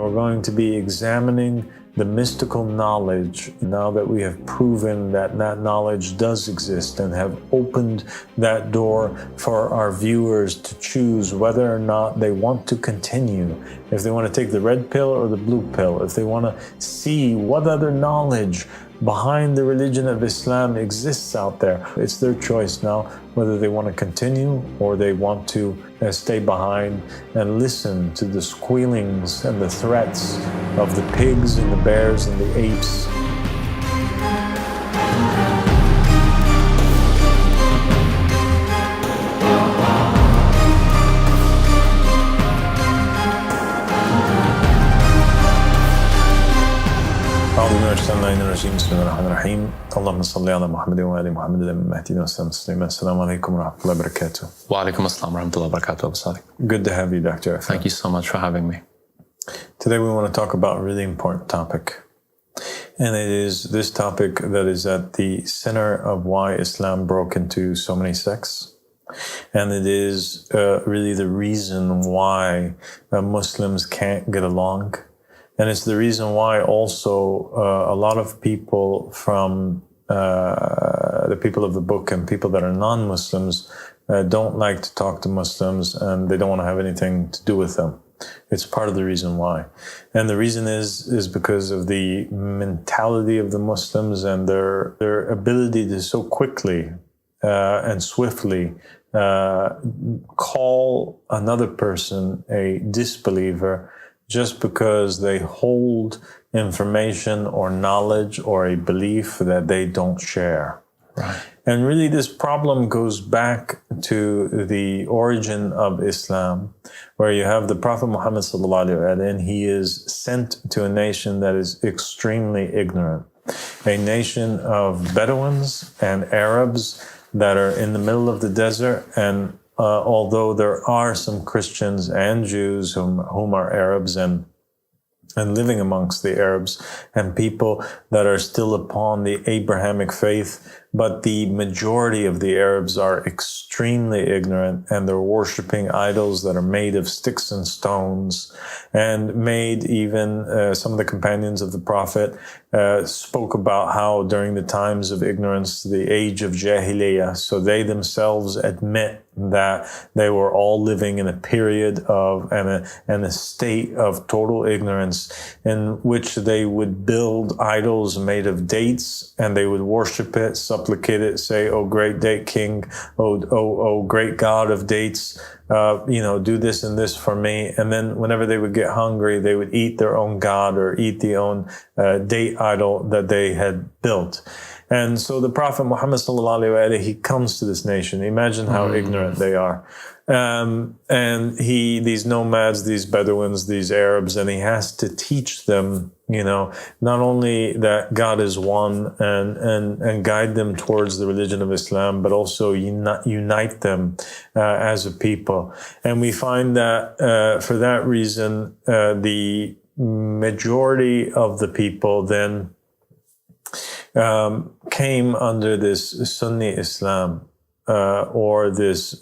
We're going to be examining the mystical knowledge now that we have proven that that knowledge does exist and have opened that door for our viewers to choose whether or not they want to continue, if they want to take the red pill or the blue pill, if they want to see what other knowledge behind the religion of Islam exists out there. It's their choice now whether they want to continue or they want to stay behind and listen to the squealings and the threats of the pigs and the bears and the apes. بسم الله الرحمن الرحيم اللهم صل على محمد وآل محمد المهديين وسلم تسليما السلام عليكم ورحمة الله وبركاته. وعليكم السلام ورحمة الله وبركاته, Abu Sadiq. Good to have you, Dr. Thank you so much for having me. Today we want to talk about a really important topic. And it is this topic that is at the center of why Islam broke into so many sects. And it is really the reason why Muslims can't get along. And it's the reason why also a lot of people from the people of the book and people that are non-Muslims don't like to talk to Muslims and they don't want to have anything to do with them. It's part of the reason why. And the reason is because of the mentality of the Muslims and their ability to so quickly and swiftly call another person a disbeliever just because they hold information or knowledge or a belief that they don't share. Right. And really this problem goes back to the origin of Islam, where you have the Prophet Muhammad ﷺ, and he is sent to a nation that is extremely ignorant, a nation of Bedouins and Arabs that are in the middle of the desert. And although there are some Christians and Jews whom are Arabs and living amongst the Arabs and people that are still upon the Abrahamic faith, but the majority of the Arabs are extremely ignorant and they're worshiping idols that are made of sticks and stones and made even some of the companions of the Prophet spoke about how during the times of ignorance, the age of Jahiliyyah, so they themselves admit that they were all living in a period of and a state of total ignorance in which they would build idols made of dates and they would worship it, supplicate it, say, "Oh, great date king, oh, great God of dates, do this and this for me." And then whenever they would get hungry, they would eat their own God or eat the own date idol that they had built. And so the Prophet Muhammad ﷺ, he comes to this nation. Imagine how ignorant they are. And these nomads, these Bedouins, these Arabs, and he has to teach them, not only that God is one and guide them towards the religion of Islam, but also unite them as a people. And we find that for that reason, the majority of the people then came under this Sunni Islam, or this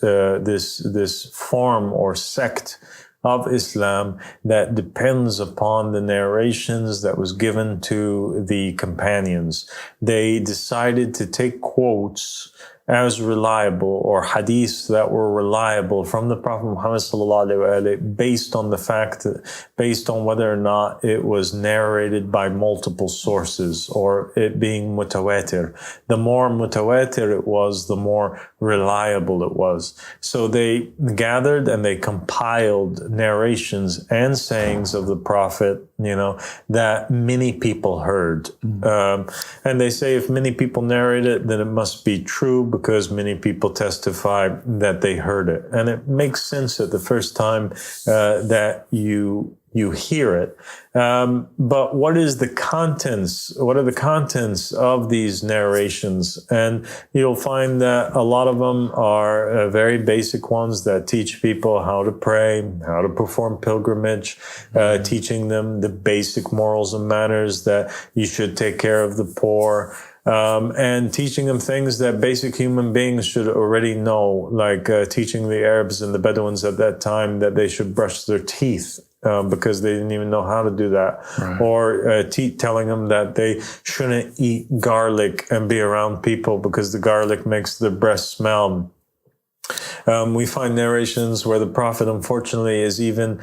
form or sect of Islam that depends upon the narrations that was given to the companions. They decided to take quotes as reliable, or hadiths that were reliable from the Prophet Muhammad ﷺ, based on whether or not it was narrated by multiple sources or it being mutawatir. The more mutawatir it was, the more reliable it was. So they gathered and they compiled narrations and sayings of the Prophet, that many people heard. And they say if many people narrate it, then it must be true because many people testify that they heard it. And it makes sense at the first time that you hear it. But what is the contents? What are the contents of these narrations? And you'll find that a lot of them are very basic ones that teach people how to pray, how to perform pilgrimage, teaching them the basic morals and manners, that you should take care of the poor, and teaching them things that basic human beings should already know, like teaching the Arabs and the Bedouins at that time that they should brush their teeth. Because they didn't even know how to do that, right. Or telling them that they shouldn't eat garlic and be around people because the garlic makes their breath smell. We find narrations where the Prophet, unfortunately, is even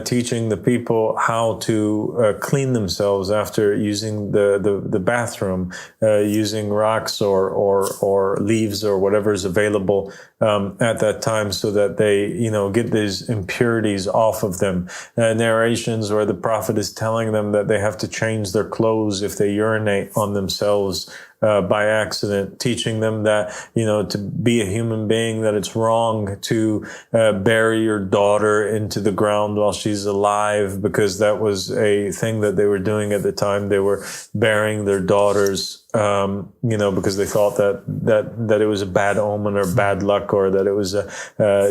teaching the people how to clean themselves after using the bathroom, using rocks or leaves or whatever is available at that time, so that they, get these impurities off of them. Narrations where the Prophet is telling them that they have to change their clothes if they urinate on themselves by accident, teaching them that, to be a human being, that it's wrong to bury your daughter into the ground while she's alive, because that was a thing that they were doing at the time. They were burying their daughters, because they thought that it was a bad omen or bad luck, or that it was a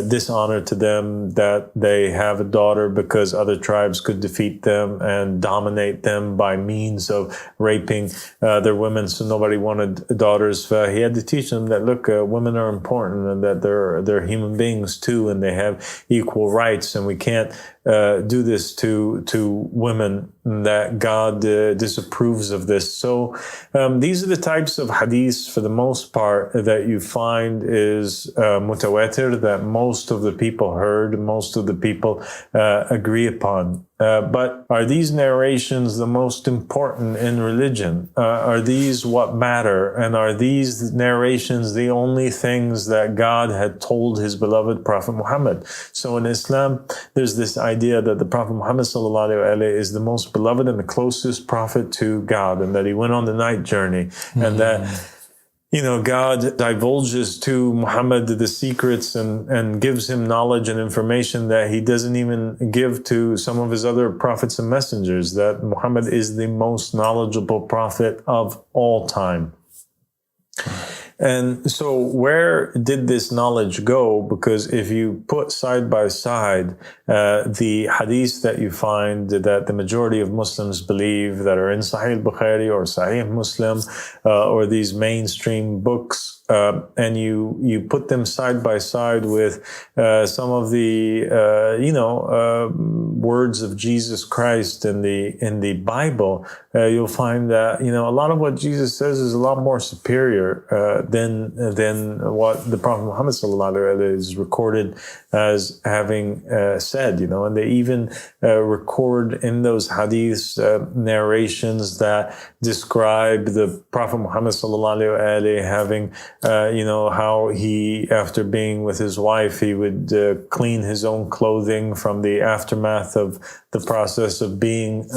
dishonor to them that they have a daughter, because other tribes could defeat them and dominate them by means of raping their women. So nobody wanted daughters. He had to teach them that, look, women are important, and that they're human beings too, and they have equal rights, and we can't do this to women, that God disapproves of this. So these are the types of hadiths, for the most part, that you find is mutawatir, that most of the people heard, most of the people agree upon. But are these narrations the most important in religion? Are these what matter? And are these narrations the only things that God had told his beloved Prophet Muhammad? So in Islam, there's this idea that the Prophet Muhammad ﷺ is the most beloved and the closest prophet to God, and that he went on the night journey, and that God divulges to Muhammad the secrets and gives him knowledge and information that he doesn't even give to some of his other prophets and messengers, that Muhammad is the most knowledgeable prophet of all time. And so where did this knowledge go? Because if you put side by side the hadiths that you find that the majority of Muslims believe, that are in Sahih Bukhari or Sahih Muslim, or these mainstream books, and you put them side by side with some of the words of Jesus Christ in the Bible, you'll find that a lot of what Jesus says is a lot more superior than what the Prophet Muhammad ﷺ is recorded as having said. And they even record in those hadiths narrations that describe the Prophet Muhammad ﷺ having how he, after being with his wife, he would clean his own clothing from the aftermath of the process of being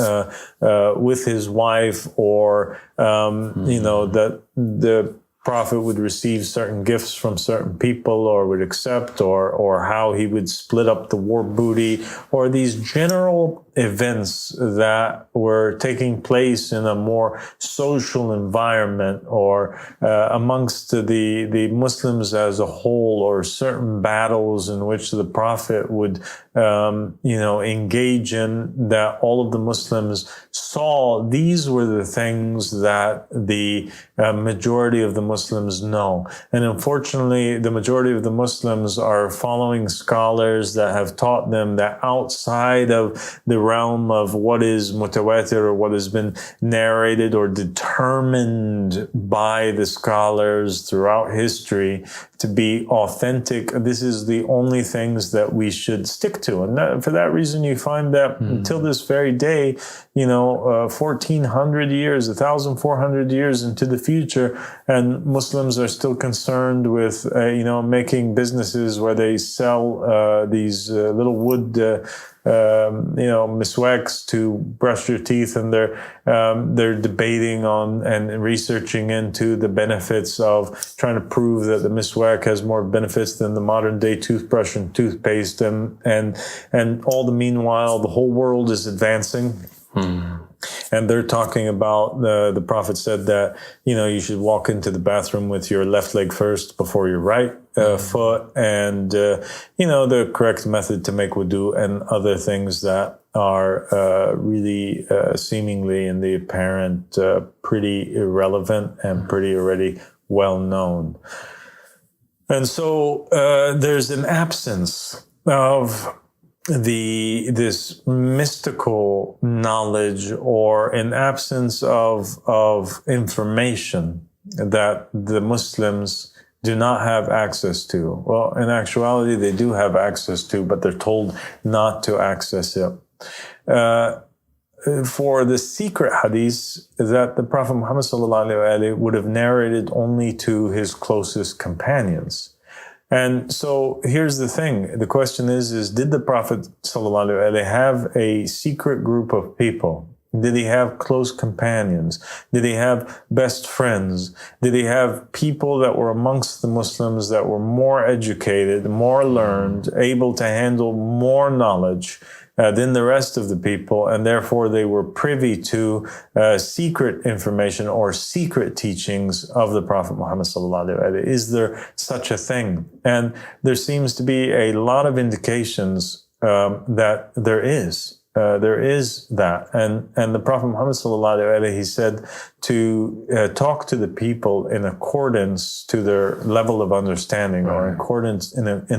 with his wife, or that the Prophet would receive certain gifts from certain people, or would accept, or how he would split up the war booty, or these general events that were taking place in a more social environment, or amongst the Muslims as a whole, or certain battles in which the Prophet would engage in, that all of the Muslims saw. These were the things that the majority of the Muslims know. And unfortunately, the majority of the Muslims are following scholars that have taught them that outside of the realm of what is mutawatir, or what has been narrated or determined by the scholars throughout history to be authentic, this is the only things that we should stick to. And for that reason, you find that until this very day, 1,400 years, 1,400 years into the future, and Muslims are still concerned with, making businesses where they sell these little wood miswaks to brush your teeth, and they're debating on and researching into the benefits of trying to prove that the miswak has more benefits than the modern day toothbrush and toothpaste, and all the meanwhile the whole world is advancing. And they're talking about, the Prophet said that, you should walk into the bathroom with your left leg first before your right foot, and, the correct method to make wudu, and other things that are really seemingly in the apparent pretty irrelevant and pretty already well known. And so there's an absence of this mystical knowledge, or an absence of information that the Muslims do not have access to. Well, in actuality, they do have access to, but they're told not to access it. For the secret hadiths that the Prophet Muhammad ﷺ would have narrated only to his closest companions. And so here's the thing. The question is did the Prophet ﷺ have a secret group of people? Did he have close companions? Did he have best friends? Did he have people that were amongst the Muslims that were more educated, more learned, able to handle more knowledge than the rest of the people, and therefore they were privy to secret information or secret teachings of the Prophet Muhammad sallallahu alaihi wasallam? Is there such a thing? And there seems to be a lot of indications that there is. There is that, and the Prophet Muhammad sallallahu alaihi wasallam, he said to talk to the people in accordance to their level of understanding, or in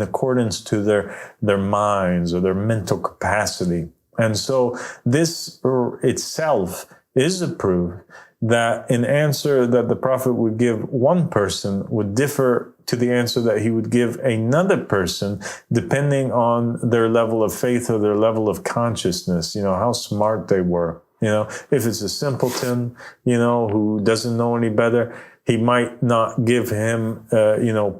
accordance to their minds or their mental capacity. And so this itself is a proof that an answer that the Prophet would give one person would differ to the answer that he would give another person, depending on their level of faith or their level of consciousness, how smart they were. If it's a simpleton, who doesn't know any better, he might not give him,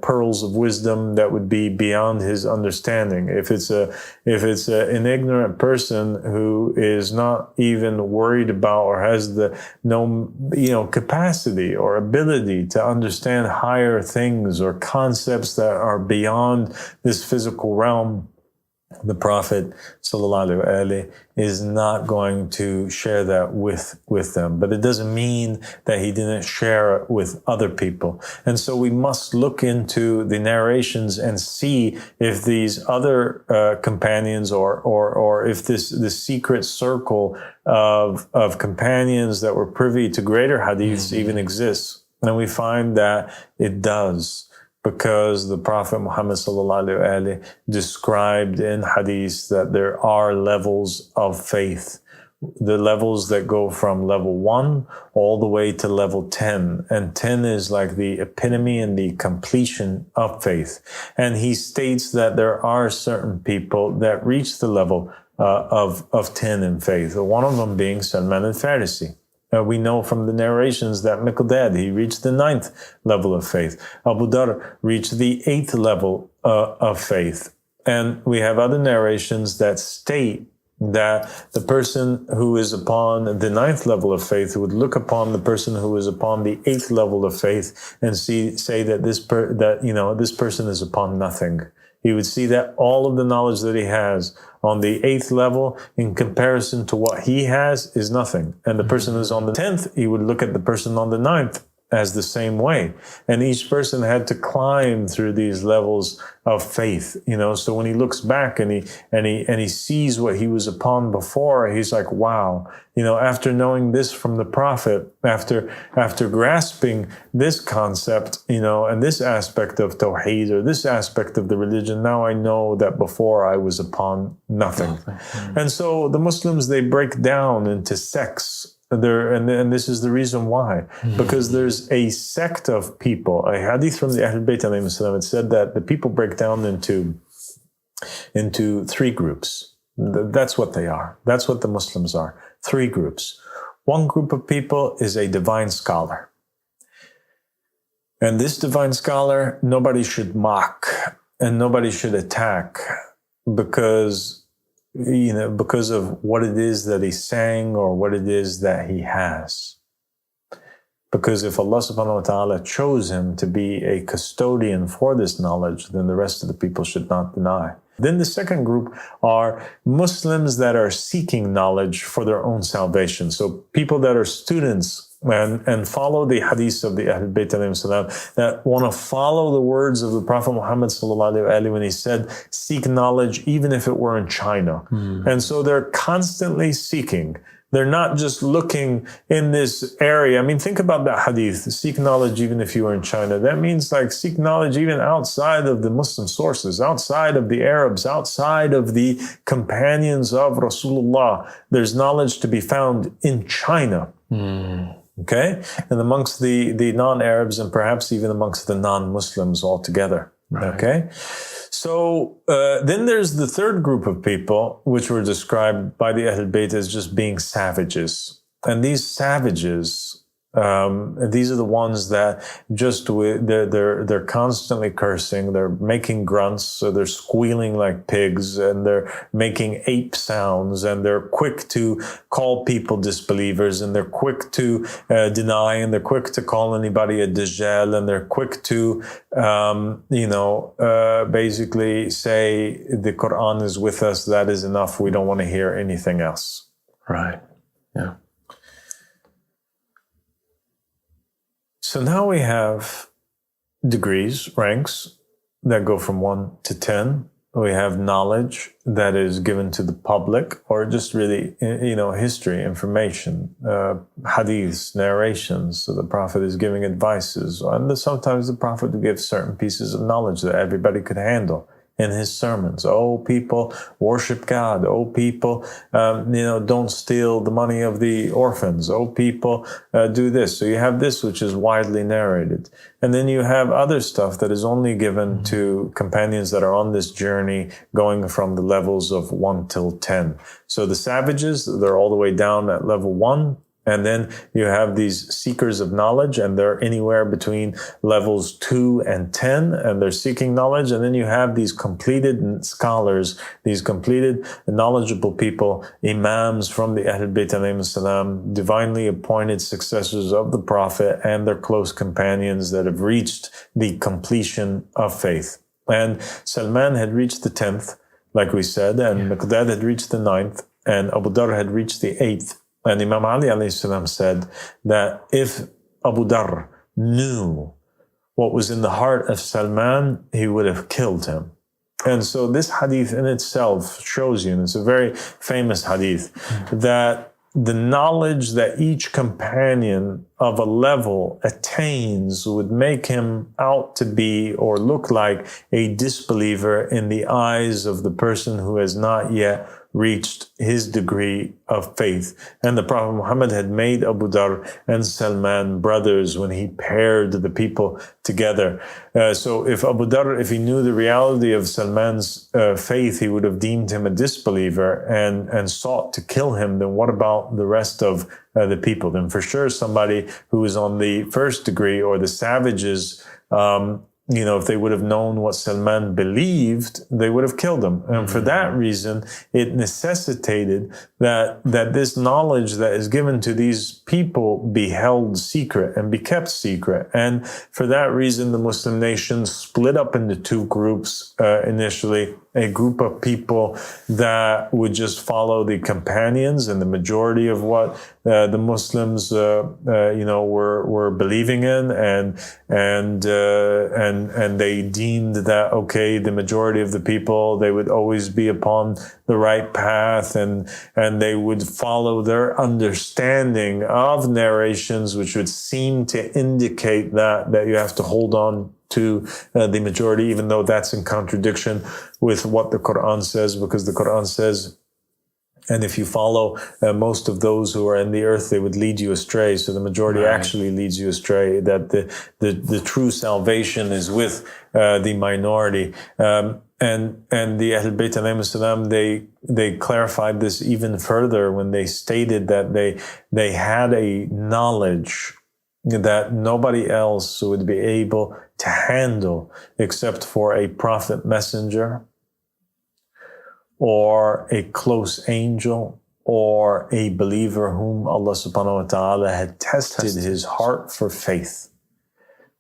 pearls of wisdom that would be beyond his understanding. If it's an ignorant person who is not even worried about or has no capacity or ability to understand higher things or concepts that are beyond this physical realm, the Prophet sallallahu alaihi wasallam is not going to share that with them. But it doesn't mean that he didn't share it with other people. And so we must look into the narrations and see if these other companions or if this secret circle of companions that were privy to greater hadiths even exists. And we find that it does. Because the Prophet Muhammad sallallahu alaihi wasallam described in hadith that there are levels of faith, the levels that go from level 1 all the way to level 10. And 10 is like the epitome and the completion of faith. And he states that there are certain people that reach the level of 10 in faith. One of them being Salman al-Farisi. We know from the narrations that Miqdad, he reached the 9th level of faith. Abu Dhar reached the 8th level of faith. And we have other narrations that state that the person who is upon the 9th level of faith would look upon the person who is upon the 8th level of faith and say that this person is upon nothing. He would see that all of the knowledge that he has on the 8th level in comparison to what he has is nothing. And the person who's on the 10th, he would look at the person on the 9th as the same way. And each person had to climb through these levels of faith, so when he looks back and he sees what he was upon before, he's like, wow, after knowing this from the Prophet, after grasping this concept, and this aspect of Tawheed or this aspect of the religion, now I know that before I was upon nothing. And so the Muslims, they break down into sects. And this is the reason why. Because there's a sect of people. A hadith from the Ahlul Bayt alayhim salam, it said that the people break down into 3 groups. That's what they are. That's what the Muslims are. 3 groups. One group of people is a divine scholar. And this divine scholar, nobody should mock and nobody should attack because of what it is that he's saying or what it is that he has. Because if Allah subhanahu wa ta'ala chose him to be a custodian for this knowledge, then the rest of the people should not deny. Then the second group are Muslims that are seeking knowledge for their own salvation. So people that are students and follow the hadiths of the Ahlul Bayt alayhim salam, that want to follow the words of the Prophet Muhammad sallallahu alaihi wasallam when he said, seek knowledge even if it were in China. And so they're constantly seeking. They're not just looking in this area. I mean, think about that hadith, seek knowledge even if you were in China. That means like seek knowledge even outside of the Muslim sources, outside of the Arabs, outside of the companions of Rasulullah. There's knowledge to be found in China. Okay? And amongst the non-Arabs and perhaps even amongst the non-Muslims altogether. Right. Okay? So then there's the third group of people, which were described by the Ahlul Bayt as just being savages. And these savages, these are the ones that just they're constantly cursing, they're making grunts, so they're squealing like pigs, and they're making ape sounds, and they're quick to call people disbelievers, and they're quick to deny, and they're quick to call anybody a dajjal, and they're quick to basically say the Quran is with us, that is enough, we don't want to hear anything else. Right. Yeah. So now we have degrees, ranks that go from 1 to 10. We have knowledge that is given to the public, or just really, history, information, hadiths, narrations. So the Prophet is giving advices. And sometimes the Prophet would give certain pieces of knowledge that everybody could handle in his sermons. Oh, people, worship God. Oh, people, don't steal the money of the orphans. Oh, people, do this. So you have this, which is widely narrated. And then you have other stuff that is only given to companions that are on this journey, going from the levels of 1 till 10. So the savages, they're all the way down at level 1. And then you have these seekers of knowledge, and they're anywhere between levels 2 and 10, and they're seeking knowledge. And then you have these completed scholars, these completed knowledgeable people, imams from the Ahlul Bayt alayhim salam, divinely appointed successors of the Prophet and their close companions that have reached the completion of faith. And Salman had reached the 10th, like we said, and Miqdad had reached the 9th, and Abu Dharr had reached the 8th. And Imam Ali alayhi salam said that if Abu Dharr knew what was in the heart of Salman, he would have killed him. And so this hadith in itself shows you, and it's a very famous hadith, that the knowledge that each companion of a level attains would make him out to be or look like a disbeliever in the eyes of the person who has not yet reached his degree of faith. And the Prophet Muhammad had made Abu Dharr and Salman brothers when he paired the people together. So if Abu Dharr, if he knew the reality of Salman's faith, he would have deemed him a disbeliever and sought to kill him. Then what about the rest of the people? Then for sure somebody who is on the first degree, or the savages, if they would have known what Salman believed, they would have killed him. And for that reason, it necessitated that this knowledge that is given to these people be held secret and be kept secret. And for that reason, the Muslim nation split up into two groups initially. A group of people that would just follow the companions and the majority of what the Muslims, were believing in, and they deemed that the majority of the people, they would always be upon the right path, and they would follow their understanding of narrations, which would seem to indicate that you have to hold on to the majority, even though that's in contradiction with what the Quran says, because the Quran says, and if you follow most of those who are in the earth, they would lead you astray. So the majority actually leads you astray, that the true salvation is with the minority. And the Ahlul Bayt alayhim salam, they clarified this even further when they stated that they had a knowledge that nobody else would be able to handle except for a prophet messenger, or a close angel, or a believer whom Allah subhanahu wa ta'ala had tested his heart for faith.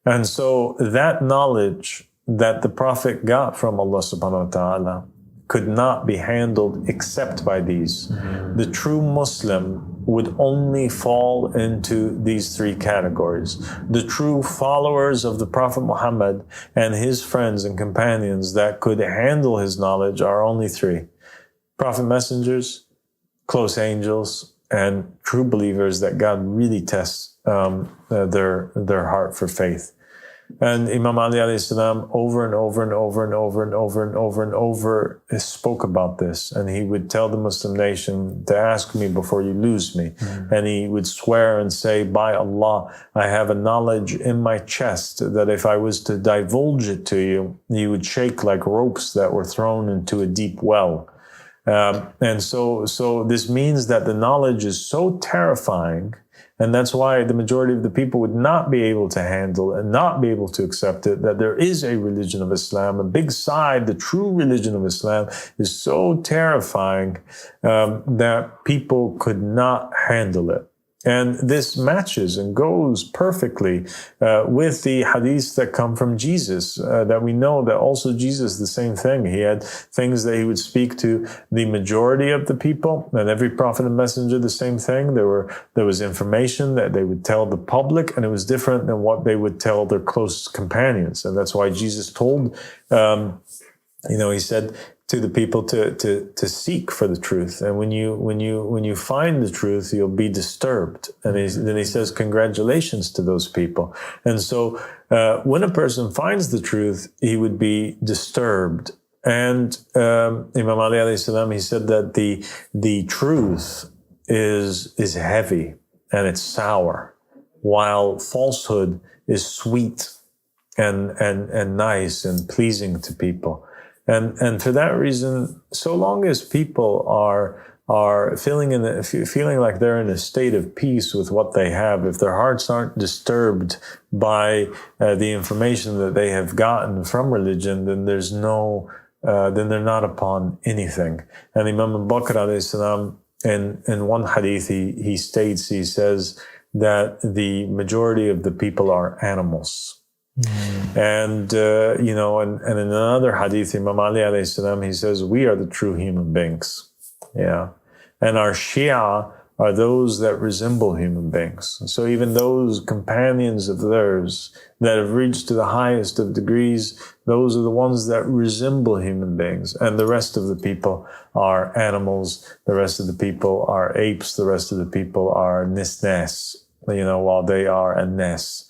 And so that knowledge that the Prophet got from Allah subhanahu wa ta'ala could not be handled except by these. The true Muslim would only fall into these three categories. The true followers of the Prophet Muhammad and his friends and companions that could handle his knowledge are only three: prophet messengers, close angels, and true believers that God really tests their heart for faith. And Imam Ali alayhi salam over and over and over and over and over and over and over spoke about this. And he would tell the Muslim nation to ask me before you lose me. And he would swear and say, by Allah, I have a knowledge in my chest that if I was to divulge it to you, you would shake like ropes that were thrown into a deep well. And so this means that the knowledge is so terrifying, and that's why the majority of the people would not be able to handle and not be able to accept it, that there is a religion of Islam. A big side, the true religion of Islam, is so terrifying that people could not handle it. And this matches and goes perfectly with the hadiths that come from Jesus, that we know that also Jesus, the same thing. He had things that he would speak to the majority of the people, and every prophet and messenger, the same thing. There was information that they would tell the public, and it was different than what they would tell their close companions. And that's why Jesus told, he said to the people to seek for the truth, and when you find the truth, you'll be disturbed. And then he says, congratulations to those people. And so when a person finds the truth, he would be disturbed. And Imam Ali alayhi salam, he said that the truth is heavy and it's sour, while falsehood is sweet and nice and pleasing to people. And for that reason, so long as people are feeling like they're in a state of peace with what they have, if their hearts aren't disturbed by the information that they have gotten from religion, then then they're not upon anything. And Imam Bakr alayhi salam, in one hadith, he says that the majority of the people are animals. And in another hadith, Imam Ali alayhi salam, he says, we are the true human beings. Yeah. And our Shia are those that resemble human beings. So even those companions of theirs that have reached to the highest of degrees, those are the ones that resemble human beings. And the rest of the people are animals. The rest of the people are apes. The rest of the people are nisnas, while they are a nes.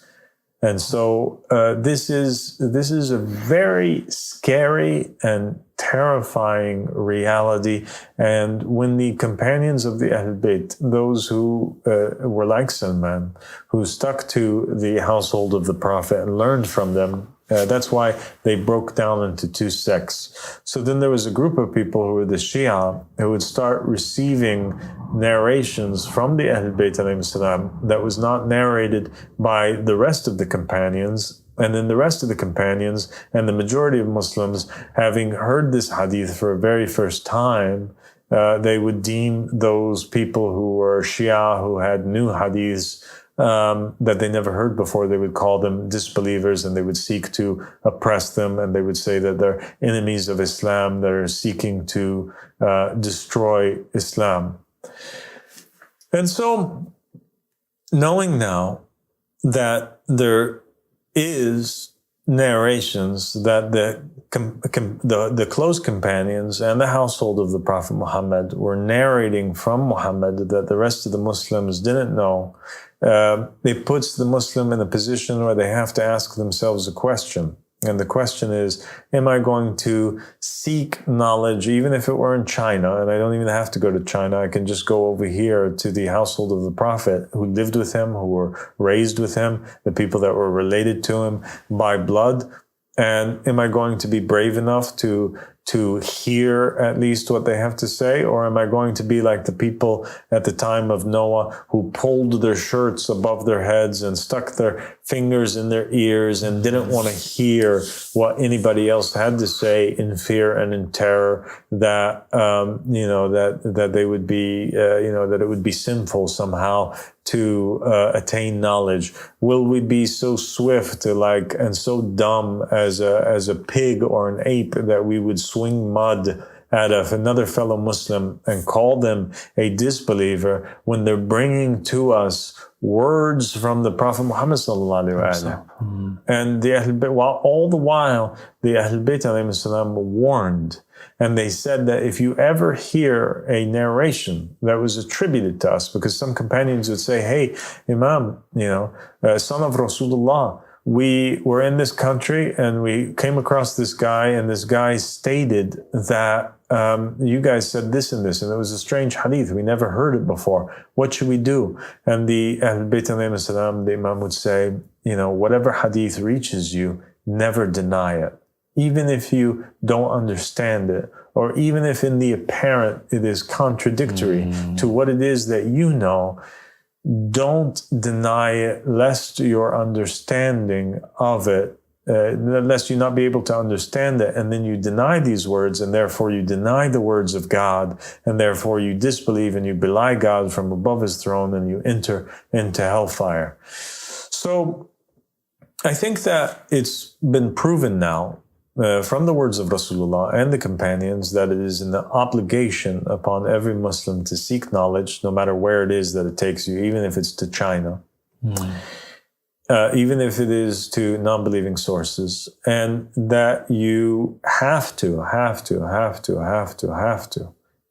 And so this is a very scary and terrifying reality. And when the companions of the Ahl Bayt, those who were like Salman, who stuck to the household of the Prophet and learned from them, that's why they broke down into two sects. So then there was a group of people who were the Shia, who would start receiving narrations from the Ahl Bayt alayhim salam that was not narrated by the rest of the companions. And then the rest of the companions and the majority of Muslims, having heard this hadith for the very first time, they would deem those people who were Shia, who had new hadiths, that they never heard before, they would call them disbelievers, and they would seek to oppress them, and they would say that they're enemies of Islam, that are seeking to destroy Islam. And so, knowing now that there is narrations that the close companions and the household of the Prophet Muhammad were narrating from Muhammad that the rest of the Muslims didn't know, it puts the Muslim in a position where they have to ask themselves a question. And the question is, am I going to seek knowledge, even if it were in China, and I don't even have to go to China, I can just go over here to the household of the Prophet who lived with him, who were raised with him, the people that were related to him by blood. And am I going to be brave enough to hear at least what they have to say? Or am I going to be like the people at the time of Noah who pulled their shirts above their heads and stuck their fingers in their ears and didn't want to hear what anybody else had to say, in fear and in terror that, that they would be, that it would be sinful somehow to attain knowledge? Will we be so swift and so dumb as a pig or an ape that we would swing mud at another fellow Muslim and call them a disbeliever when they're bringing to us words from the Prophet Muhammad sallallahu alaihi wasallam. And the Ahlul Bayt, all the while, the Ahlul Bayt alayhi salam warned. And they said that if you ever hear a narration that was attributed to us, because some companions would say, hey, Imam, son of Rasulullah, we were in this country and we came across this guy, and this guy stated that you guys said this and this, and it was a strange hadith. We never heard it before. What should we do? And the Ahlul Bayt alayhim salam, the Imam would say, whatever hadith reaches you, never deny it. Even if you don't understand it, or even if in the apparent it is contradictory to what it is that you know, don't deny it, lest your understanding of it, lest you not be able to understand it, and then you deny these words, and therefore you deny the words of God, and therefore you disbelieve and you belie God from above his throne, and you enter into hellfire. So I think that it's been proven now from the words of Rasulullah and the companions that it is an obligation upon every Muslim to seek knowledge, no matter where it is that it takes you, even if it's to China, even if it is to non-believing sources, and that you have to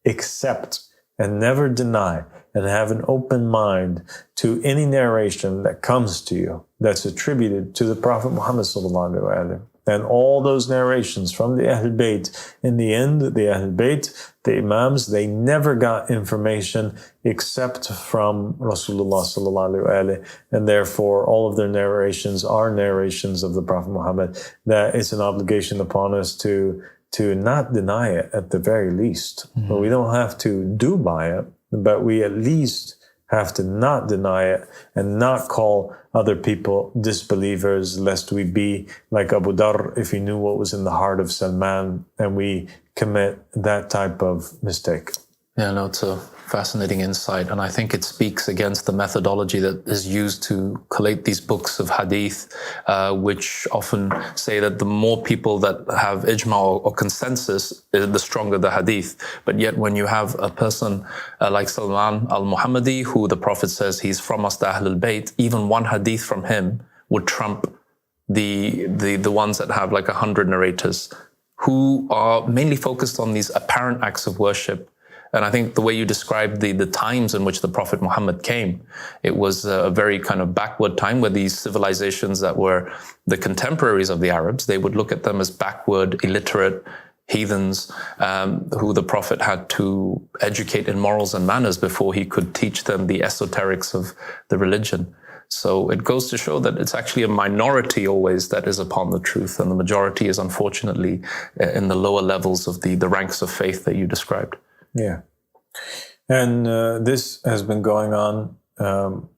accept and never deny and have an open mind to any narration that comes to you that's attributed to the Prophet Muhammad sallallahu alaihi wasallam. And all those narrations from the Ahlul Bayt, in the end, the Ahlul Bayt, the imams, they never got information except from Rasulullah sallallahu alaihi wasallam, and therefore all of their narrations are narrations of the Prophet Muhammad. That it's an obligation upon us to not deny it at the very least. But we don't have to do by it, but we at least have to not deny it and not call other people disbelievers, lest we be like Abu Dharr if he knew what was in the heart of Salman and we commit that type of mistake. Yeah, no, it's a fascinating insight. And I think it speaks against the methodology that is used to collate these books of hadith, which often say that the more people that have ijma or consensus, the stronger the hadith. But yet when you have a person like Salman al-Muhammadi, who the Prophet says he's from us, the Ahlul Bayt, even one hadith from him would trump the ones that have like 100 narrators who are mainly focused on these apparent acts of worship. And I think the way you described the times in which the Prophet Muhammad came, it was a very kind of backward time where these civilizations that were the contemporaries of the Arabs, they would look at them as backward, illiterate heathens, who the Prophet had to educate in morals and manners before he could teach them the esoterics of the religion. So it goes to show that it's actually a minority always that is upon the truth, and the majority is unfortunately in the lower levels of the ranks of faith that you described. Yeah. And this has been going on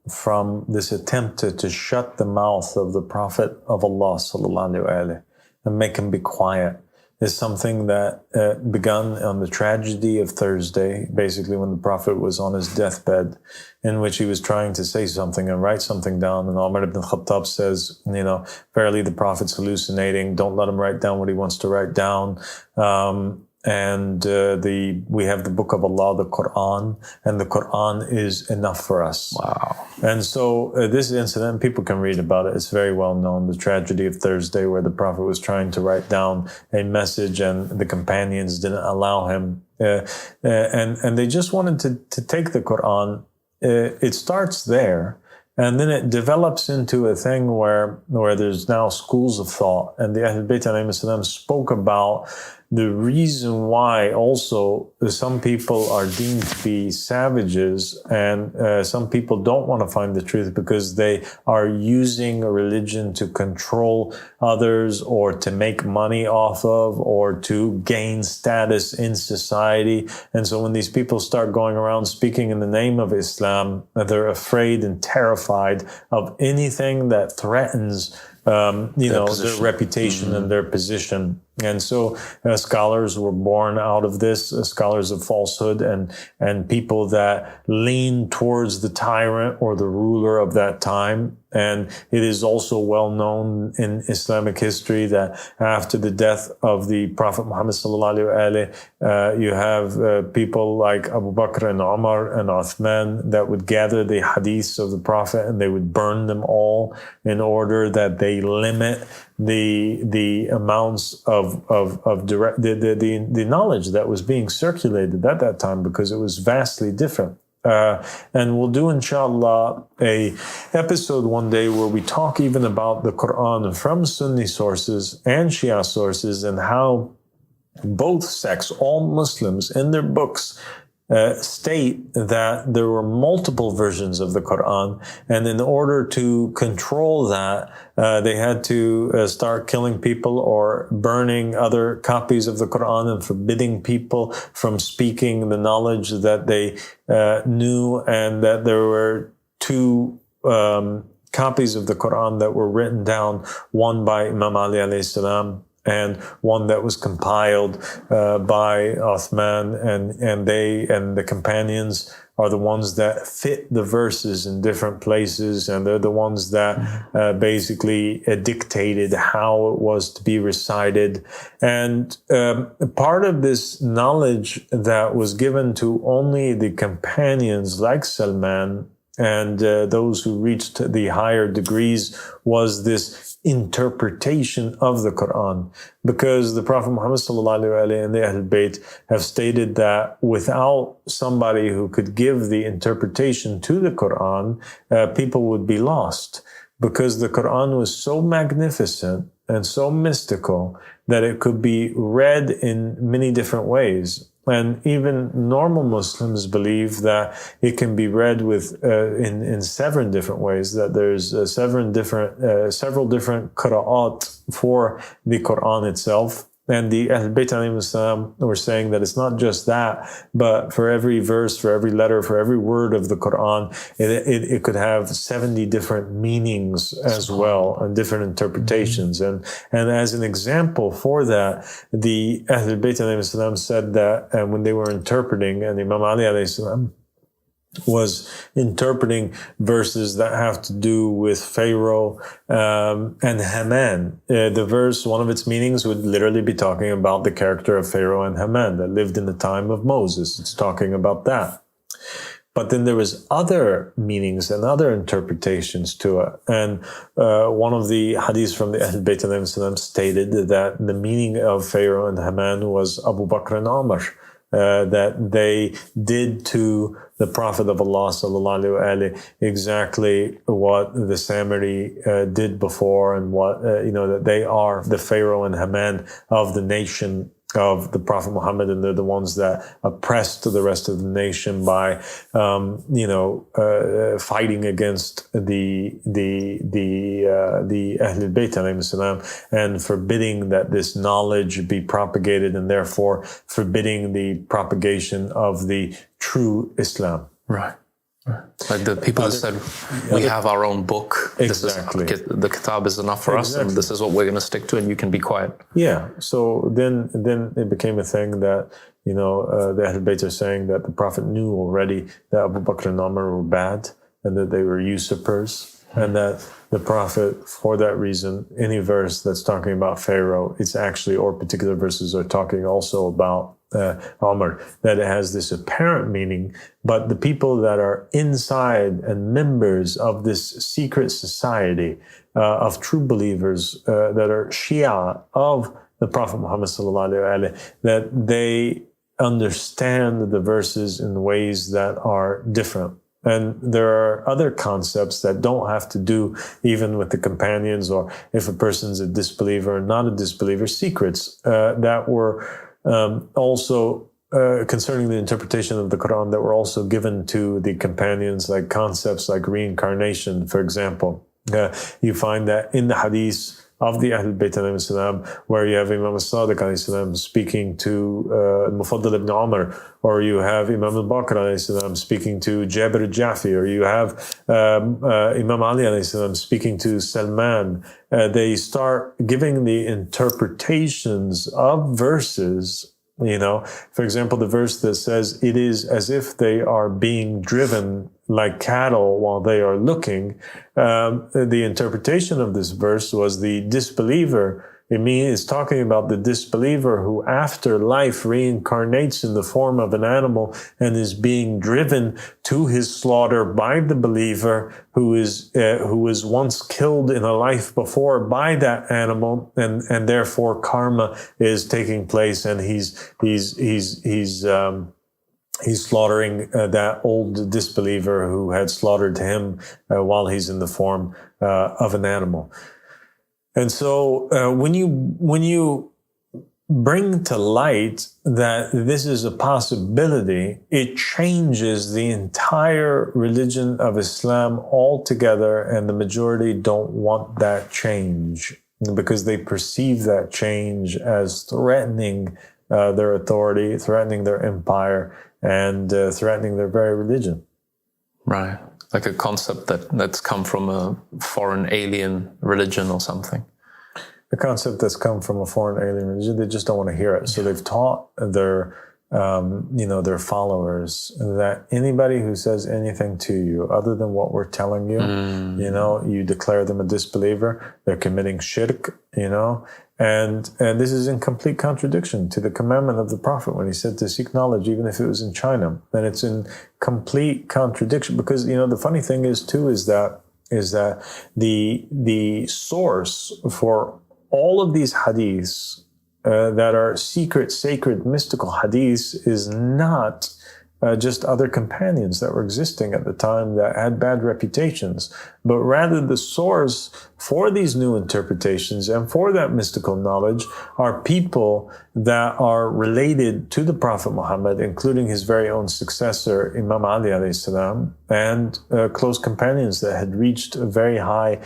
from this attempt to shut the mouth of the Prophet of Allah sallallahu alaihi wasallam and make him be quiet is something that began on the tragedy of Thursday, basically when the Prophet was on his deathbed, in which he was trying to say something and write something down. And Umar ibn Khattab says, verily the Prophet's hallucinating. Don't let him write down what he wants to write down. And we have the book of Allah, the Quran, and the Quran is enough for us. Wow. And so this incident, people can read about it. It's very well known, the tragedy of Thursday, where the Prophet was trying to write down a message and the companions didn't allow him. And they just wanted to take the Quran. It starts there. And then it develops into a thing where there's now schools of thought. And the Ahlul Bayt alayhim salam spoke about the reason why also some people are deemed to be savages and some people don't want to find the truth because they are using a religion to control others or to make money off of or to gain status in society. And so when these people start going around speaking in the name of Islam, they're afraid and terrified of anything that threatens their reputation and their position. And so scholars were born out of this, scholars of falsehood and people that lean towards the tyrant or the ruler of that time And it is also well known in Islamic history that after the death of the Prophet Muhammad sallallahu alaihi wasallam, you have people like Abu Bakr and Umar and Uthman that would gather the hadiths of the Prophet and they would burn them all in order that they limit the amounts of direct the knowledge that was being circulated at that time, because it was vastly different. And we'll do, inshallah, a episode one day where we talk even about the Quran from Sunni sources and Shia sources, and how both sects, all Muslims, in their books state that there were multiple versions of the Quran, and in order to control that, they had to start killing people or burning other copies of the Quran and forbidding people from speaking the knowledge that they knew, and that there were two copies of the Quran that were written down, one by Imam Ali alayhi salam, and one that was compiled by Uthman, and the companions are the ones that fit the verses in different places, and they're the ones that basically dictated how it was to be recited. And part of this knowledge that was given to only the companions like Salman and those who reached the higher degrees was this interpretation of the Quran, because the Prophet Muhammad sallallahu alaihi wasallam and the Ahlul Bayt have stated that without somebody who could give the interpretation to the Quran, people would be lost, because the Quran was so magnificent and so mystical that it could be read in many different ways. And even normal Muslims believe that it can be read with in seven different ways. That there's several different qira'at for the Quran itself. And the Ahlul Bayt alayhim salam were saying that it's not just that, but for every verse, for every letter, for every word of the Quran, it could have 70 different meanings as well, and different interpretations. And as an example for that, the Ahlul Bayt alayhim salam said that when they were interpreting, and Imam Ali alayhi salam was interpreting verses that have to do with Pharaoh and Haman. The verse, one of its meanings would literally be talking about the character of Pharaoh and Haman that lived in the time of Moses. It's talking about that. But then there was other meanings and other interpretations to it. And one of the hadiths from the Ahlul Bayt alayhim salam stated that the meaning of Pharaoh and Haman was Abu Bakr and Umar. That they did to the Prophet of Allah sallallahu alaihi wasallam exactly what the Samiri did before, and what that they are the Pharaoh and Haman of the nation of the Prophet Muhammad, and they're the ones that oppressed the rest of the nation by fighting against the Ahlul Bayt alayhim salam, and forbidding that this knowledge be propagated, and therefore forbidding the propagation of the true Islam. Right. Like the people that said, we have our own book. Exactly. The kitab is enough for us, and this is what we're going to stick to, and you can be quiet. Yeah. So then it became a thing that, the Ahlul Bayt are saying that the Prophet knew already that Abu Bakr and Umar were bad, and that they were usurpers, and that the Prophet, for that reason, any verse that's talking about Pharaoh, it's actually, or particular verses are talking also about Umar, that it has this apparent meaning, but the people that are inside and members of this secret society of true believers that are Shia of the Prophet Muhammad sallallahu alaihi wasallam, that they understand the verses in ways that are different. And there are other concepts that don't have to do even with the companions, or if a person's a disbeliever or not a disbeliever, secrets that were also concerning the interpretation of the Quran that were also given to the companions, like concepts like reincarnation, for example. You find that in the hadith of the Ahlul Bayt alayhim salam, where you have Imam Sadiq alayhi salam speaking to Mufaddal ibn Umar, or you have Imam al-Baqir alayhi salam speaking to Jabir al-Jafi, or you have Imam Ali alayhi salam speaking to Salman. They start giving the interpretations of verses. For example, the verse that says, it is as if they are being driven like cattle while they are looking. The interpretation of this verse was the disbeliever. It means it's talking about the disbeliever who after life reincarnates in the form of an animal and is being driven to his slaughter by the believer who was once killed in a life before by that animal, and therefore karma is taking place, and he's slaughtering that old disbeliever who had slaughtered him while he's in the form of an animal. And so when you bring to light that this is a possibility, it changes the entire religion of Islam altogether, and the majority don't want that change because they perceive that change as threatening their authority, threatening their empire, and threatening their very religion. Right. Like a concept that's come from a foreign alien religion or something. A concept that's come from a foreign alien religion, they just don't want to hear it. So they've taught their followers that anybody who says anything to you other than what we're telling you, you declare them a disbeliever, they're committing shirk, and this is in complete contradiction to the commandment of the Prophet when he said to seek knowledge, even if it was in China. And it's in complete contradiction because, the funny thing is that the source for all of these hadiths that are secret, sacred, mystical hadiths is not just other companions that were existing at the time that had bad reputations, but rather the source for these new interpretations and for that mystical knowledge are people that are related to the Prophet Muhammad, including his very own successor, Imam Ali (s.a.w), and close companions that had reached very high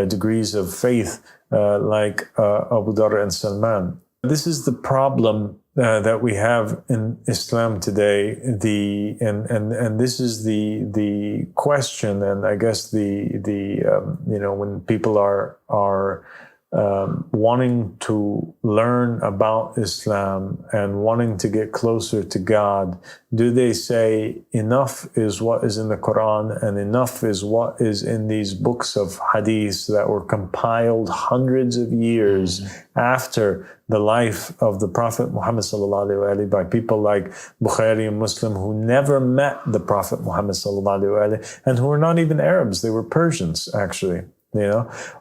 degrees of faith, like Abu Dharr and Salman. This is the problem that we have in Islam today. And this is the question, and I guess when people are wanting to learn about Islam and wanting to get closer to God, do they say enough is what is in the Quran and enough is what is in these books of hadith that were compiled hundreds of years after the life of the Prophet Muhammad sallallahu alaihi wasallam by people like Bukhari and Muslim who never met the Prophet Muhammad sallallahu alaihi wasallam and who were not even Arabs, they were Persians actually.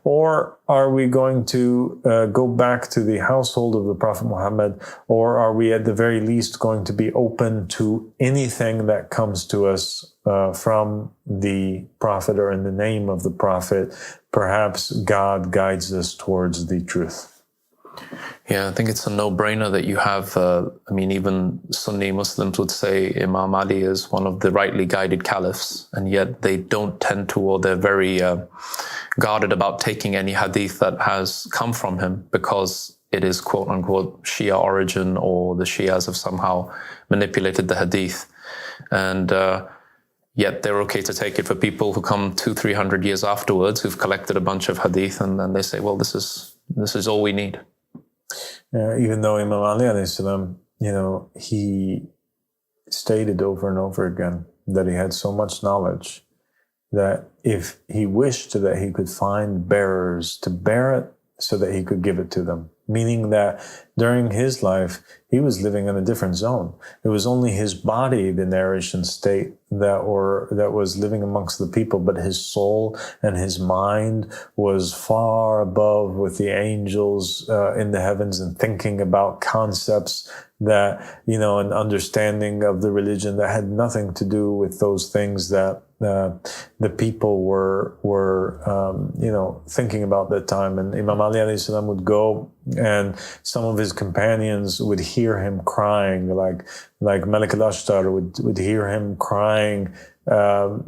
Or are we going to go back to the household of the Prophet Muhammad, or are we at the very least going to be open to anything that comes to us from the Prophet or in the name of the Prophet? Perhaps God guides us towards the truth. Yeah, I think it's a no-brainer that you have, even Sunni Muslims would say Imam Ali is one of the rightly guided caliphs, and yet they don't tend to, or they're very guarded about taking any hadith that has come from him because it is quote-unquote Shia origin, or the Shias have somehow manipulated the hadith. And yet they're okay to take it for people who come 200-300 years afterwards who've collected a bunch of hadith, and then they say, well, this is all we need. Even though Imam Ali alayhi salam, he stated over and over again that he had so much knowledge that if he wished that he could find bearers to bear it so that he could give it to them. Meaning that during his life, he was living in a different zone. It was only his body, the narration state, that was living amongst the people, but his soul and his mind was far above with the angels in the heavens and thinking about concepts that, an understanding of the religion that had nothing to do with those things that the people were thinking about that time. And Imam Ali alayhi salam would go, and some of his companions would hear him crying, like Malik al-Ashtar would hear him crying, out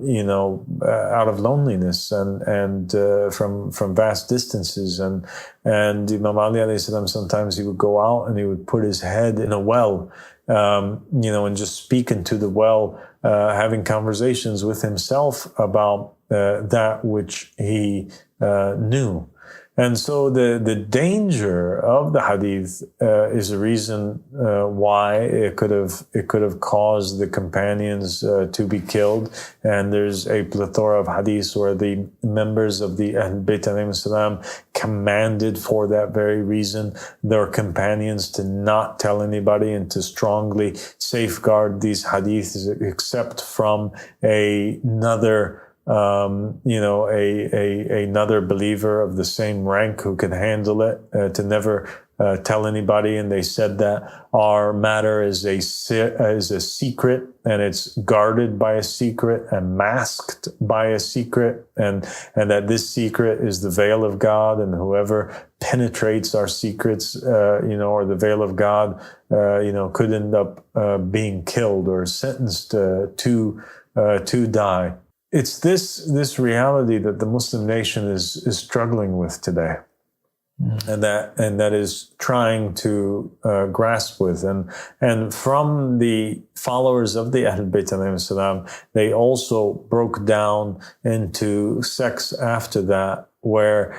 of loneliness and from vast distances. And Imam Ali alayhi salam, sometimes he would go out and he would put his head in a well, and just speak into the well, having conversations with himself about that which he knew. And so the danger of the hadith is a reason why it could have caused the companions to be killed. And there's a plethora of hadiths where the members of the Ahl Bayt alayhim salam commanded for that very reason their companions to not tell anybody and to strongly safeguard these hadiths except from another another believer of the same rank who could handle it, to never tell anybody. And they said that our matter is a secret, and it's guarded by a secret and masked by a secret, and that this secret is the veil of God, and whoever penetrates our secrets, or the veil of God, could end up being killed or sentenced to die. It's this reality that the Muslim nation is struggling with today, and that is trying to grasp with, and from the followers of the Ahl Bayt alayhim salam, they also broke down into sects after that, where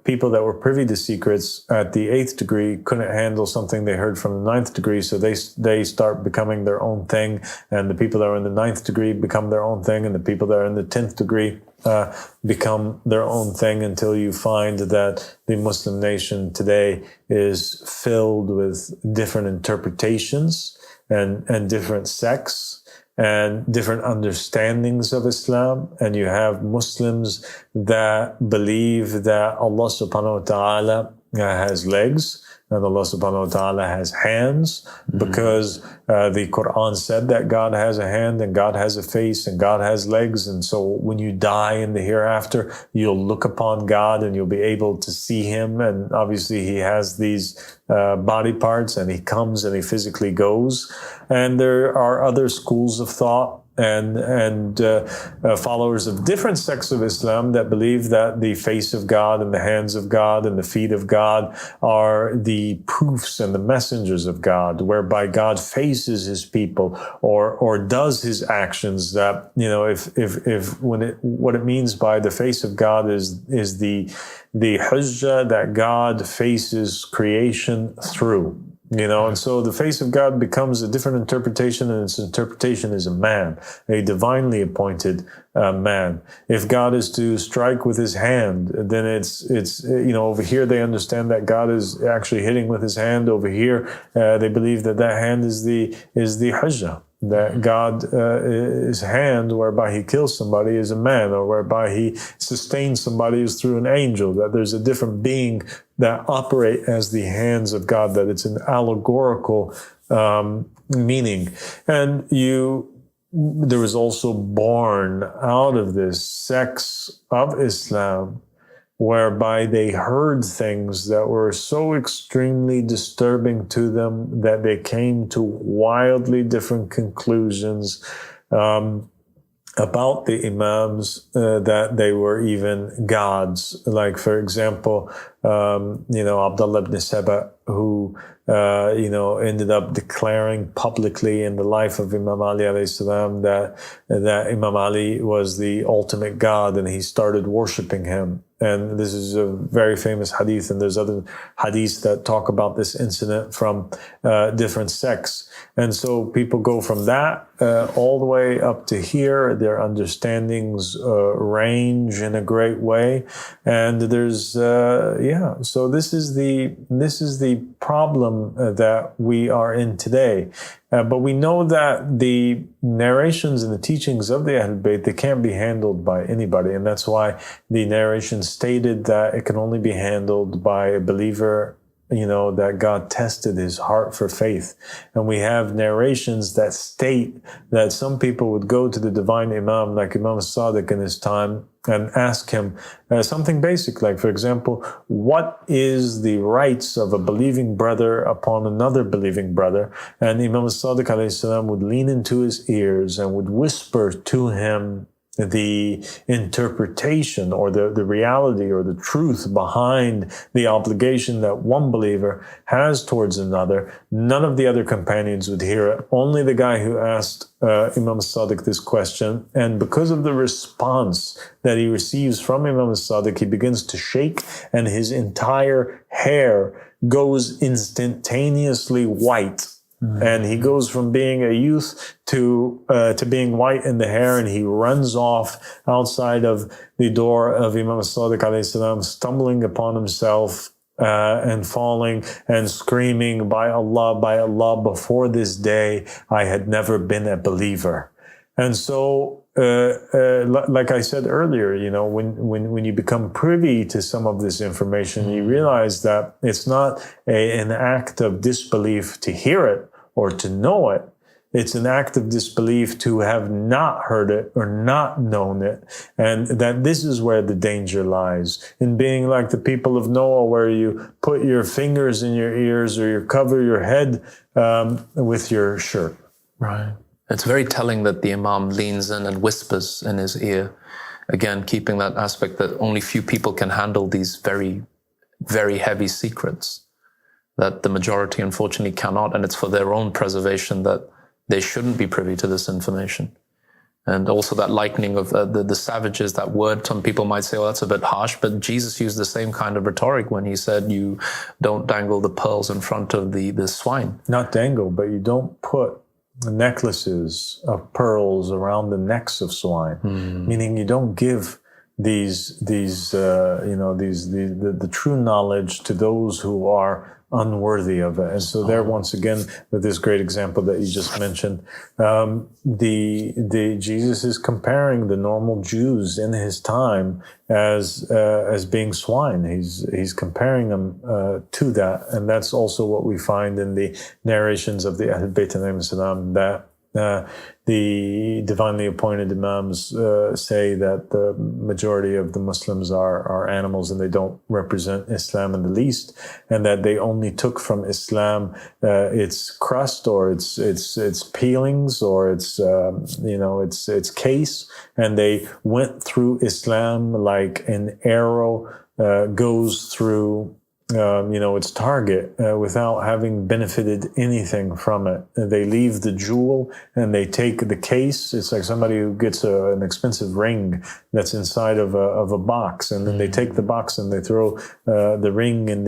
people that were privy to secrets at the 8th degree couldn't handle something they heard from the 9th degree, so they start becoming their own thing, and the people that are in the 9th degree become their own thing, and the people that are in the 10th degree become their own thing, until you find that the Muslim nation today is filled with different interpretations and different sects and different understandings of Islam. And you have Muslims that believe that Allah subhanahu wa ta'ala has legs, and Allah subhanahu wa ta'ala has hands, because the Quran said that God has a hand and God has a face and God has legs. And so when you die in the hereafter, you'll look upon God and you'll be able to see him. And obviously he has these body parts, and he comes and he physically goes. And there are other schools of thought and followers of different sects of Islam that believe that the face of God and the hands of God and the feet of God are the proofs and the messengers of God, whereby God faces his people or does his actions. That, what it means by the face of God is the hujjah that God faces creation through. And so the face of God becomes a different interpretation, and its interpretation is a man, a divinely appointed man. If God is to strike with his hand, then it's over here they understand that God is actually hitting with his hand. Over here, they believe that hand is the hujjah. That God's hand whereby he kills somebody is a man, or whereby he sustains somebody is through an angel, that there's a different being that operate as the hands of God, that it's an allegorical meaning. And there was also born out of this sects of Islam, whereby they heard things that were so extremely disturbing to them that they came to wildly different conclusions about the imams, that they were even gods. Like, for example, Abdullah ibn Saba, who ended up declaring publicly in the life of Imam Ali alayhi salam that Imam Ali was the ultimate God, and he started worshiping him. And this is a very famous hadith, and there's other hadiths that talk about this incident from different sects. And so people go from that all the way up to here. Their understandings range in a great way, and there's so this is the problem that we are in today. But we know that the narrations and the teachings of the Ahl Bayt, they can't be handled by anybody. And that's why the narration stated that it can only be handled by a believer, that God tested his heart for faith. And we have narrations that state that some people would go to the divine Imam, like Imam as-Sadiq in his time, and ask him something basic, like, for example, what is the rights of a believing brother upon another believing brother? And Imam as-Sadiq alayhi salam would lean into his ears and would whisper to him the interpretation or the reality or the truth behind the obligation that one believer has towards another, none of the other companions would hear it. Only the guy who asked Imam as-Sadiq this question, and because of the response that he receives from Imam as-Sadiq, he begins to shake and his entire hair goes instantaneously white. And he goes from being a youth to being white in the hair, and he runs off outside of the door of Imam as-Sadiq alayhi salam, stumbling upon himself and falling and screaming, by Allah, before this day I had never been a believer. And so, like I said earlier, you know, when you become privy to some of this information, you realize that it's not an act of disbelief to hear it or to know it. It's an act of disbelief to have not heard it or not known it. And that this is where the danger lies, in being like the people of Noah, where you put your fingers in your ears or you cover your head with your shirt. Right. It's very telling that the Imam leans in and whispers in his ear, again, keeping that aspect that only few people can handle these very, very heavy secrets that the majority unfortunately cannot, and it's for their own preservation that they shouldn't be privy to this information. And also that likening of the savages, that word, some people might say, oh, that's a bit harsh, but Jesus used the same kind of rhetoric when he said, you don't dangle the pearls in front of the swine. Not dangle, but you don't put necklaces of pearls around the necks of swine, meaning you don't give the true knowledge to those who are unworthy of it. And so there, once again, with this great example that you just mentioned, Jesus is comparing the normal Jews in his time as being swine. He's comparing them to that, and that's also what we find in the narrations of the Ahlul Bayt alayhim salam, that the divinely appointed imams say that the majority of the Muslims are animals and they don't represent Islam in the least, and that they only took from Islam its crust or its peelings or its case, and they went through Islam like an arrow goes through its target without having benefited anything from it. They leave the jewel and they take the case. It's like somebody who gets an expensive ring that's inside of a box, and then they take the box and they throw the ring in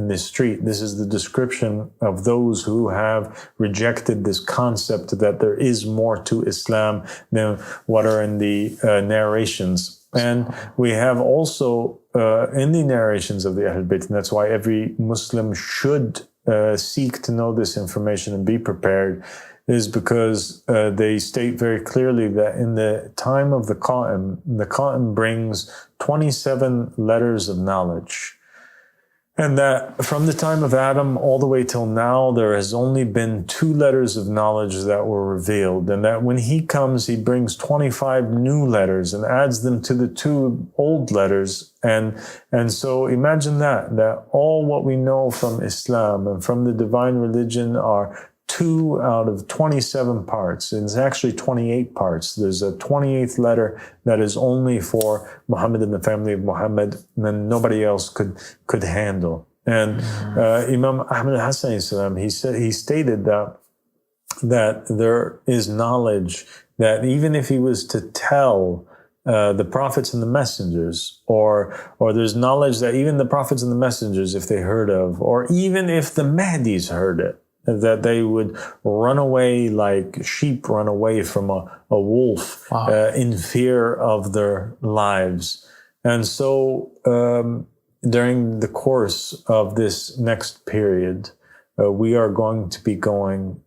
the street. This is the description of those who have rejected this concept that there is more to Islam than what are in the narrations. And we have also in the narrations of the Ahlul Bayt, and that's why every Muslim should seek to know this information and be prepared, is because they state very clearly that in the time of the Qa'im brings 27 letters of knowledge. And that from the time of Adam all the way till now, there has only been 2 letters of knowledge that were revealed. And that when he comes, he brings 25 new letters and adds them to the 2 old letters. And so imagine that all what we know from Islam and from the divine religion are 2 out of 27 parts. It's actually 28 parts. There's a 28th letter that is only for Muhammad and the family of Muhammad, and then nobody else could handle. And Imam Ahmad Hassan, he stated that there is knowledge that even if he was to tell the prophets and the messengers, or there's knowledge that even the prophets and the messengers, if they heard of, or even if the mehdis heard it, that they would run away like sheep run away from a wolf. Wow. In fear of their lives. And so during the course of this next period, we are going to be going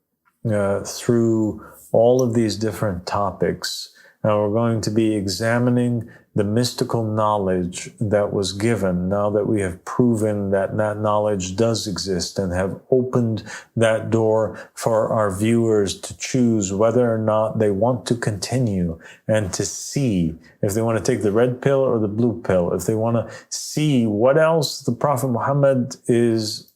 through all of these different topics, and we're going to be examining the mystical knowledge that was given, now that we have proven that knowledge does exist and have opened that door for our viewers to choose whether or not they want to continue and to see if they want to take the red pill or the blue pill, if they want to see what else the Prophet Muhammad is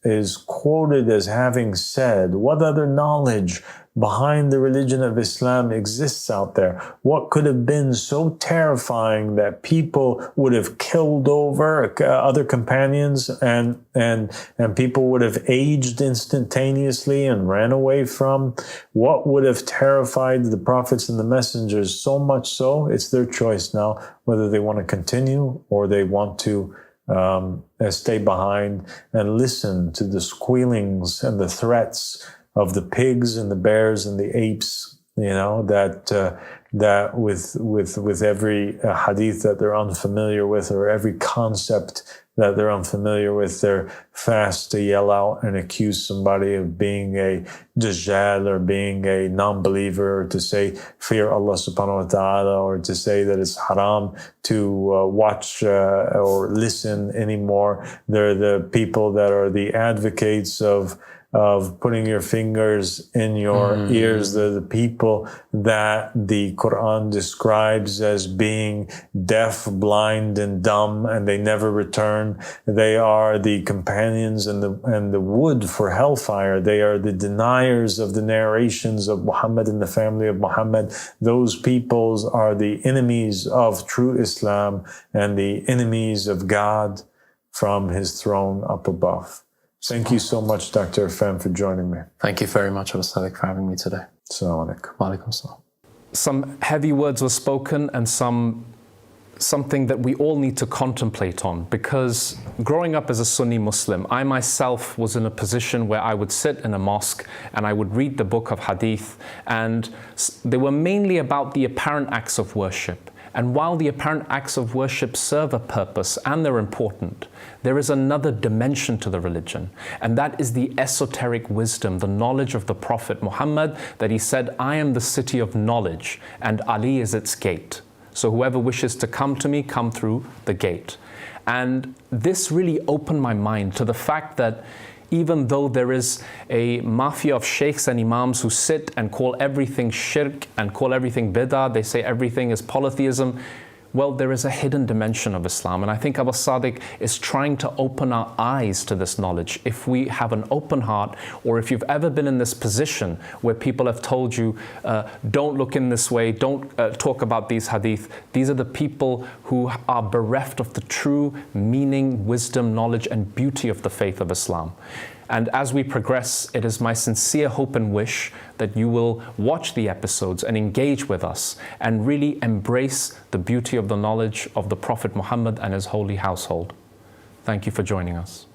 quoted as having said, what other knowledge behind the religion of Islam exists out there? What could have been so terrifying that people would have killed over other companions and people would have aged instantaneously and ran away from? What would have terrified the prophets and the messengers so much so? It's their choice now, whether they want to continue or they want to stay behind and listen to the squealings and the threats of the pigs and the bears and the apes, that with every hadith that they're unfamiliar with, or every concept that they're unfamiliar with, they're fast to yell out and accuse somebody of being a dajjal or being a non-believer, or to say fear Allah subhanahu wa ta'ala, or to say that it's haram to watch or listen anymore. They're the people that are the advocates of putting your fingers in your ears. They're the people that the Quran describes as being deaf, blind, and dumb, and they never return. They are the companions and the wood for hellfire. They are the deniers of the narrations of Muhammad and the family of Muhammad. Those peoples are the enemies of true Islam and the enemies of God from His throne up above. Thank you so much, Dr. Irfan, for joining me. Thank you very much, Sadiq, for having me today. Assalamu alaikum. Wa alaikum salam. Some heavy words were spoken, and something that we all need to contemplate on, because growing up as a Sunni Muslim, I myself was in a position where I would sit in a mosque and I would read the book of Hadith, and they were mainly about the apparent acts of worship. And while the apparent acts of worship serve a purpose and they're important, there is another dimension to the religion, and that is the esoteric wisdom, the knowledge of the Prophet Muhammad, that he said, I am the city of knowledge and Ali is its gate. So whoever wishes to come to me, come through the gate. And this really opened my mind to the fact that even though there is a mafia of sheikhs and imams who sit and call everything shirk and call everything bid'ah, they say everything is polytheism, well, there is a hidden dimension of Islam. And I think Abu Sadiq is trying to open our eyes to this knowledge. If we have an open heart, or if you've ever been in this position where people have told you, don't look in this way, don't talk about these hadith, these are the people who are bereft of the true meaning, wisdom, knowledge, and beauty of the faith of Islam. And as we progress, it is my sincere hope and wish that you will watch the episodes and engage with us and really embrace the beauty of the knowledge of the Prophet Muhammad and his holy household. Thank you for joining us.